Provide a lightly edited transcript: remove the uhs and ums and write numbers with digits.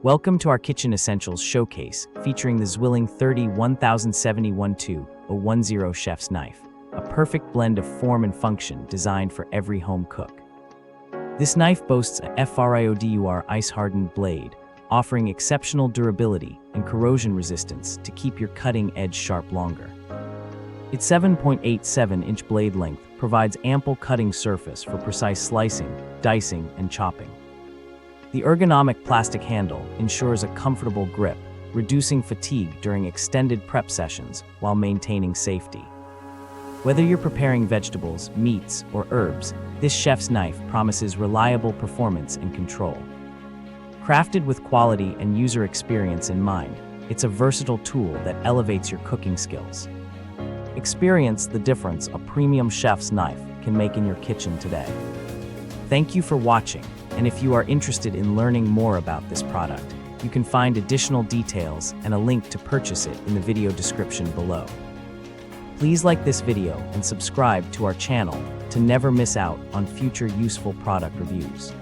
Welcome to our Kitchen Essentials showcase featuring the Zwilling 30-1070-12-010 Chef's Knife, a perfect blend of form and function designed for every home cook. This knife boasts a FRIODUR ice-hardened blade, offering exceptional durability and corrosion resistance to keep your cutting edge sharp longer. Its 7.87-inch blade length provides ample cutting surface for precise slicing, dicing, and chopping. The ergonomic plastic handle ensures a comfortable grip, reducing fatigue during extended prep sessions while maintaining safety. Whether you're preparing vegetables, meats, or herbs, this chef's knife promises reliable performance and control. Crafted with quality and user experience in mind, it's a versatile tool that elevates your cooking skills. Experience the difference a premium chef's knife can make in your kitchen today. Thank you for watching, and if you are interested in learning more about this product, you can find additional details and a link to purchase it in the video description below. Please like this video and subscribe to our channel to never miss out on future useful product reviews.